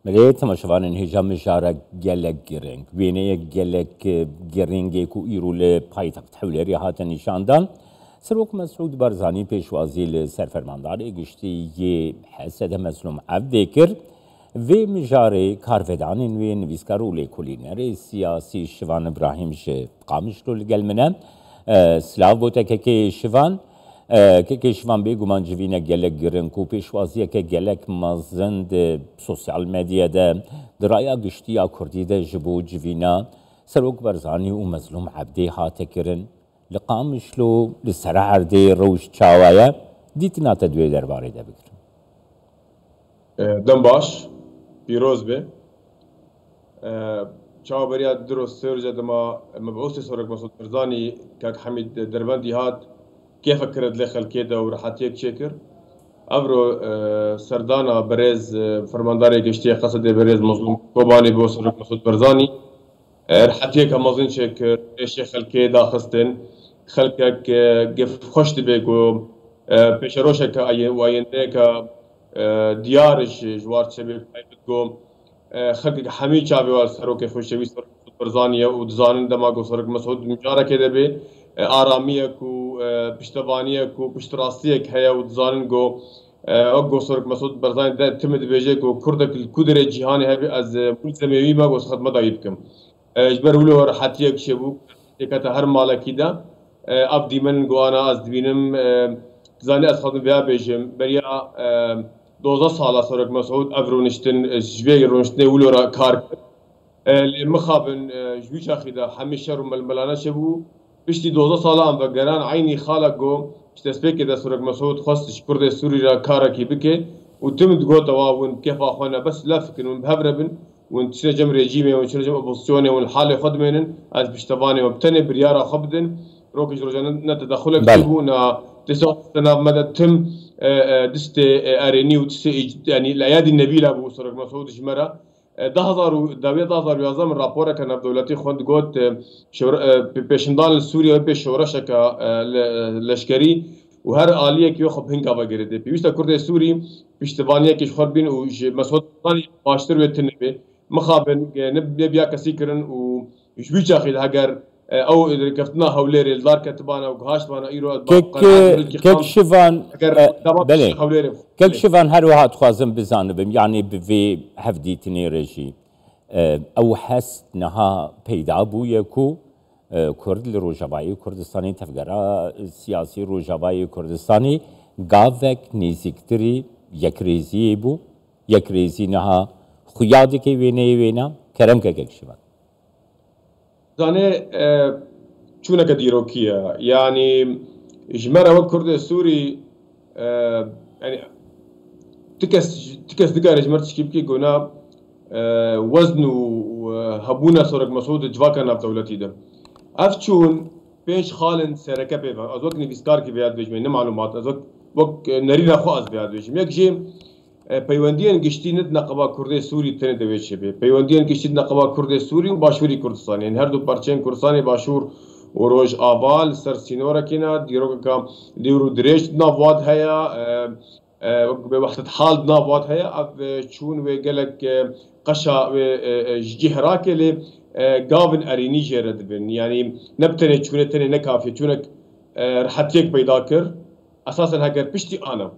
ملي تماشوان هجام مجارة جلك جرينج ويني جلك جرينج كو إيرو لبايتخت حوليري هاتن نشاندان سروك مسعود بارزاني پیشوازی سرفرماندار گشتی یه حسد مسلوم عبدکر و مجاره کارودانین و نویسکارو لکولینر سیاسی شوان ابراهیم شه قامشلو لگلمنه سلاو بوده که شوان که شوان به گمان جوینه گلک گرن کو پیشوازی که گلک مازند سوسیال مدیا ده درای گشتی کردی ده جبو جوینا سروک بارزانی و مسلوم عبدی هاتکرن لقامشلو لسرع دي روش چاوايا ديتنا تدوي درباري ده بكر دم باش پیروز به چاو بريا دروس سرجة دما مبعوث سورك مسعود برزاني كاك حميد دربندي هات كيف فكرت لخل كده ورحاتيك شكر ابرو سردانا بريز فرمانداري گشتي قصد بريز مظلوم كوباني بو سورك مسعود برزاني رحاتيك مازن شكر ايش خل كده خستن خلقك قف خشت بيكو بيشروشك وايندك ديارش جوار شباب بيتكو خلقك حميد شعبي والسروك خوشوي سرك برزانيه ودزانن دماغو سرك مسعود مشاركه دبي آراميك و پشتوانيك و پشتراستيك هيا ودزانن جو اگو سرك مسعود برزاني ده تمد بيجيك و كردك الكدر جهاني هبي از ملزمي ما گوس خدمه دايبكم اجبر ولو راحتيك شبو تكتا هر مالكي ده ابدي من قوانا از دبينم زاني از خدم بيا بيجم بريا 12 سالا سرك مسعود افرونشتن جبير رونشتن ولورا كار لمخابن جوي شاخيدا هميشه رو ململانا شبو بشتي 12 سالا ام وگران عيني خالقو اشتسبيك ده سرك مسعود خاص كرد سوري را كاركي بكي وتمد قوتا وون كيف اخوانا بس لا فكن بهبربن ونتشنا جم ريجيمي ونتشنا جم اوبوزيسيوني والحاله خدمين از بشتباني وبتني بريارا خبدن روكش رجعنا نتدخلك تبونا تسعة مدى تم دست أريني ودست يعني الأيادي النبيلة أبو سرق مسعود جمرة ده هزار داوية ده هزار يعظم الرابورة كان بدولتي خوند قوت بيشندان السوري وبيش شورشة لشكري وهر آلية كيو خب هنگا وغيره بيوستا كرد السوري بيشتبانية كيش خربين ومسعود ثاني باشتر ويتنبي مخابن نبيا كسيكرن ويشبيش أخي هجر او كفتنا هوليري الدار كتبانا وقهاش بانا ايرو كيك شيفان بله كيك شيفان هر وقت خوازم بزانبم يعني بفي هفدي تنيرجي او حس نها پیدا بويه كو كرد لروجاباي كردستاني تفقرا سياسي روجاباي كردستاني قاوك نيزيكتري يكريزي بو يكريزي نها خيادك وينا كرم كيك شيفان زاني چونه كديروكيا يعني جمرة وقت كرد السوري يعني تكس دقار جمرة تشكيبكي قونا وزن وهبونا سورك مسعود جواكا ناف دولتي ده افتشون بيش خالن سركة بيفا از وقت نفسكار كي بياد بيجمع معلومات از وقت نرينا خواز بياد بيجمع يك جيم پیوندیان گشتی ند نقابا کرد سوری تنه دویچ شبه پیوندیان گشتی نقابا کرد سوری و باشوری کردستان یعنی هر دو پارچین کردستانی باشور و روج آوال سر سینورا کنا دیرو دریج نافواد هيا به وقت حال نافواد هيا اف چون و گلک قشا و جهراك ل گاون ارینی جرد بن یعنی نبتنه چونه تنه نکافی چونک راحتیک پیدا کر اساسا هگر پشتی آنا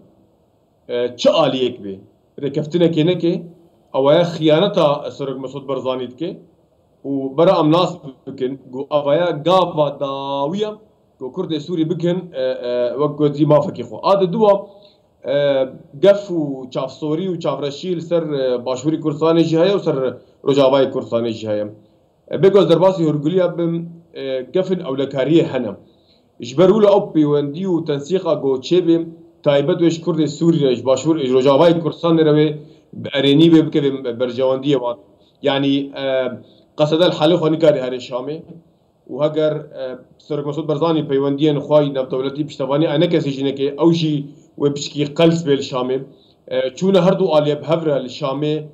چه آلیک بی رکفتنه که نکه اویا خیانتا سرک مسعود برزانید که و برا امناس بکن گو اویا گاوا داویا گو کرد سوری بکن وگو دی مافکی خو آده دوا گف و چاف سوری و چاف رشیل سر باشوری کردستانی جهایا و سر رجاوای کردستانی جهایا بگوز درباسی هرگولیا بم گفن اولکاریه هنم اجبرولو او پیوندی و تنسیقا گو چه بیم تایبت وش کرد سوری رج باشور رجاوای کردستان روی ارینی به بکه برجواندی وان یعنی قصد الحل خو نکاری هر شامه و هگر سرک مسعود برزانی پیوندی خوای نف دولتی پشتوانی انا کسی جنه که اوجی و بشکی قلس به شامه چون هر دو آلیه بهور الشامه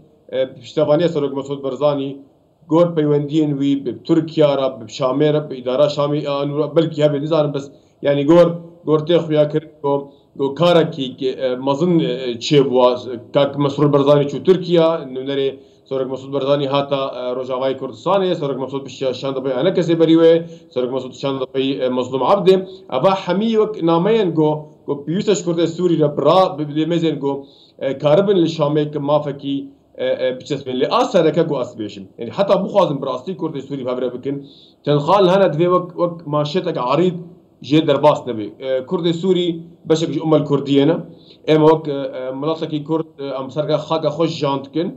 پشتوانی سرک مسعود برزانی گور پیوندی وی به ترکیه را به شامه را به اداره شامی بلکه هم نزارم بس يعني جور گورته خویا کرد گو کارا کی مزن چه بواز که مسعود برزانی چو ترکیه نونری سرک مسعود برزانی هاتا روجاوای کردستانه سرک مسعود بش شاند بی انا کسی بریوه سرک مسعود شاند بی مظلوم عبده ابا حمی وک نامین گو بیوسش کرده سوری را برا بمزن گو کاربن لشامه که مافکی بچسبن لی آسرکه گو اسبیشم یعنی حتی بخوازم براستی کرده سوری ببره بکن تنخال هنا دوی وک ماشتك عريض جي درباس نبي كرد سوري بشك ام الكرديين ام وك مناطق كرد ام سرقه خاقه خوش جانتكن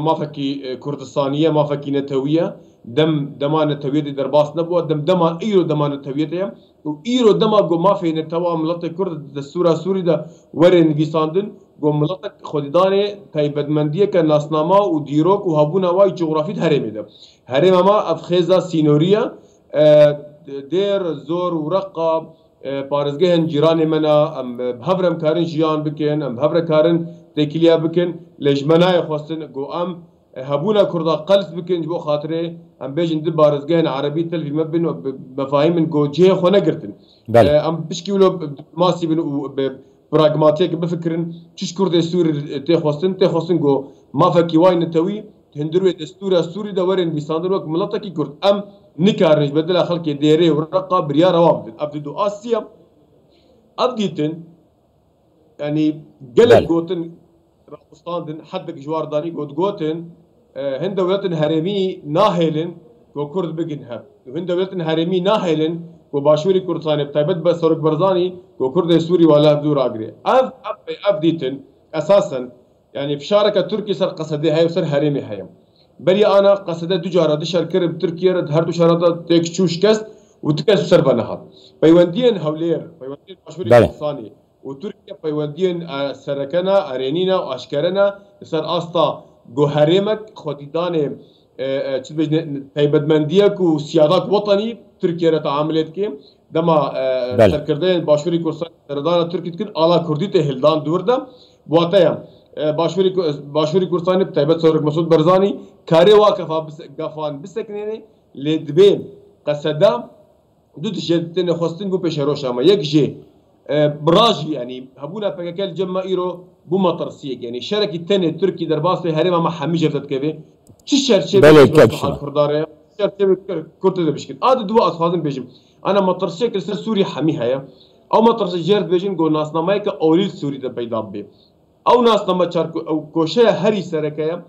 ما فكي كردستانيه ما فكي نتويه دما نتويه درباس نبو دما ايرو دما نتويه وايرو دما جو ما في نتوا مناطق كرد السوره سوري دا ورن فيساندن جو مناطق خديدانه تايبدمنديه كناسنامه وديروك وهابونا واي جغرافيت هرم ده هرم ما افخيزا سينوريا دير زور ورقه بارزگهن جيران منا ام بهبرم كارن جيان بكن ام بهبر كارن تكليا بكن لجمناي خوستن جو ام هبونا كردا قلس بكن جو خاطره ام بيجن دي بارزگهن عربي تلفي مبن بفاهم جو جي خو نگرتن ام بشكيلو ماسي بن براغماتيك بفكرن تش كرد سوري تخوستن جو ما فكي واي نتوي هندروي دستور سوري دا ورن بيساندر وك ملتكي كرد ام نكارنج بدل خلق ديري ورقه بريا روابط ابدو اسيا ابديتن يعني قلب جوتن راقستاندن حدك جوار داني جوتن هند دولتن هرمي ناهلن كو كرد بگن هب هند دولتن هرمي ناهلن كو باشوري كردستان بتايبت بسرك برزاني كو كرد سوري ولا بدور اجري ابديتن اساسا يعني في شاركه تركي سر قصدي هاي وسر هرمي هاي بري انا قصده دجاره دشر كرب تركيا هر دو شرطه تك چوش كس وتكس سر بنها بيوندين هولير بيوندين مشهوري كردستاني وتركيا بيوندين سركنا ارينينا واشكرنا سر استا جوهرمك خديدان تايبدمنديك وسيادات وطني تركيا تعاملت كي دما سركردين باشوري كردستان سردان تركي كن الا كردي تهلدان دوردا بواتيا باشوری کردستان تایبت سرک مسعود برزانی کاری واقفا گفان بسکنینه لدبین قصدا دو تجدتن خواستن بو پیش روش اما یک جه براجي يعني هبونا بكال جمع ايرو بوما ترسيق يعني شركه تاني تركي درباس هرم ما حمي جفتت كبي شي شركه كرداره شركه كرت بشكل اد دو اصحابن بيجم انا ما ترسيق سوري حمي هيا او ما ترسيق جرد بيجن جو ناس نمايك اوليل سوري ده بيدا بي او ناس نما چاركو او کوشه هري سرکه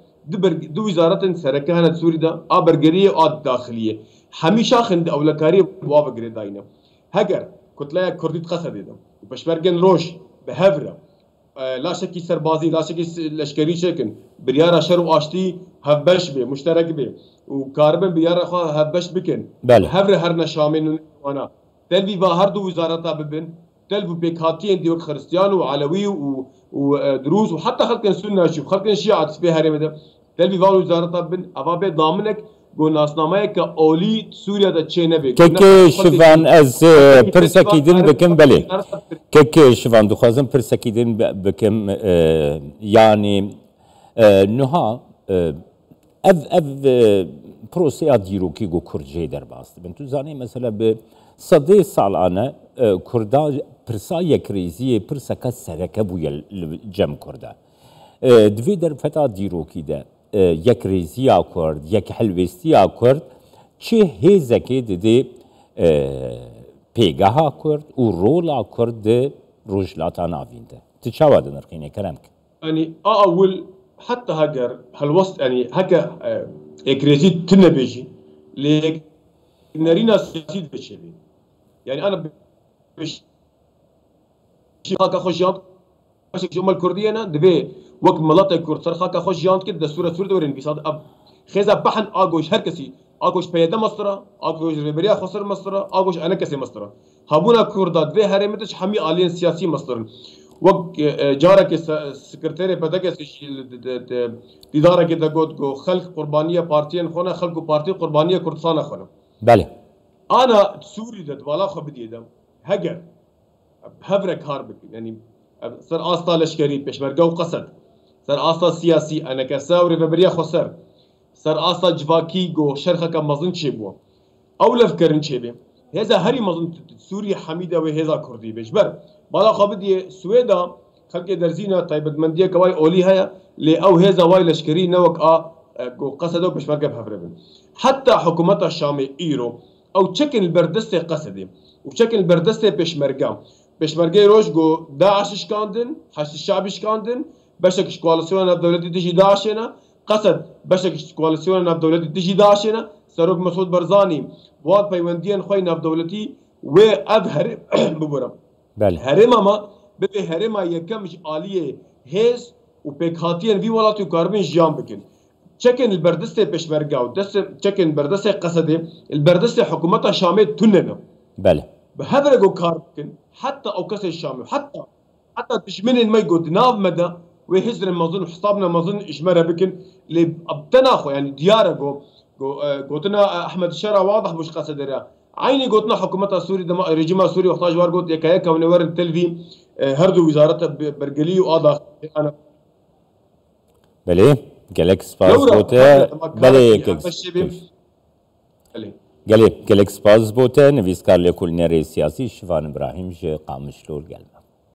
دو وزارت سرکه هنت سوري ده ابرگريه او داخليه هميشه خند اولكاري بواب گريداينه هگر كتله كرديت قصد ده بشمرگن روش بهفره لا شكي سربازي لا شكي لشكري شكن بريارا شرو اشتي هبش به مشترك به وكاربن بريارا خو هبش بكن هفره هر نشامن وانا تلبي با هر دو وزارت ببن تلبو بكاتين ديور خريستيان وعلوي ودروز وحتى خلق سنه شوف خلق شيعه تسبيه هرم ده تلبي با وزارت ببن ابابه ضامنك گو ناسنامه که اولی سوریا دا چه نبی که شوان از پرسکیدن بکم بله که شوان دخوازم پرسکیدن بکم یعنی نها اف پروسه دیروکی گو کرجه در باست بن تو زانی مثلا به صده سال آنه کردا پرسا یک ریزی پرسکه سرکه بوی جمع کرده دوی در فتا دیروکی ده یک ریزی کرد یک حلوستی کرد چه هزکی دیدی پیگاه کرد و رول کرد روجلاتا ناوینده تشاهد نرخینه کرمک يعني اول حتى هاجر هالوسط يعني هكا اكريزي تنبيجي لك نرينا سياسي بشبي يعني انا بش هاكا خوشيات باش جمل كرديه انا دبي وقت ملاطه كرد صرخه كخوش جانت كده سوره سوره دورين بيصاد اب خيزه بحن اغوش هركسي اغوش بيده مصره اغوش ريبريا خسر مصره اغوش انا كسي مصره هابونا كردات في هرمتش حمي الين سياسي مصرن وقت جارك سكرتير بدك اداره كده جو خلق قربانيه بارتيين خونا خلق بارتي قربانيه كردستان خونا بله انا سوري ده ولا خبدي ده هجر بهبرك هاربك يعني سر آستا لشکری پشمرگا و قصد سر آستا سیاسی انا کسا و ریفبریا خسر سر آستا جواکی گو شرخه که مزن چه بو او لفکرن چه بیم هذا هري مظن سوريا حميده وهذا كردي بجبر بالا خابدي سويدا خلق درزينا طيب منديه كواي اولي هيا لي او هذا واي لشكري نوك قصدوا بشمركه بحفربن حتى حكومه الشام ايرو او تشكل البردسته قصدي وشكل البردسته بشمركه روش جو داعش شكاندن حش الشعب شكاندن بشك كواليسيون الدولتي تجي داعشنا قصد بشك كواليسيون الدولتي تجي داعشنا سروق مسعود برزاني واد بيونديان خوي ناف دولتي وأظهر ببرم هرما ما ببي هرما يكمش آلية هيز وبيكهاتيان في ولاتي وكاربين جام بكن تشكن البردسته بشمركه ودست تشكن البردسته قصدي البردسته حكومتها شامل تننا بله بهذا جو كاربكن حتى او كاس الشام حتى تشمن ما يقول ناف مدى ويهزر مظن حسابنا مظن اجمره بكن اللي ابتناخو يعني دياره قلتنا احمد الشرع واضح مش قصد عيني قلتنا حكومتها السوري رجيمها السوري وقتاج وار قلت يكايكا ونور التلفي هردو وزارتها برقلي واضح انا بله قالك سباس بوته بله قالك سباس بوته نویسکار لکل نری سیاسی شفان ابراهیم قامشلور قال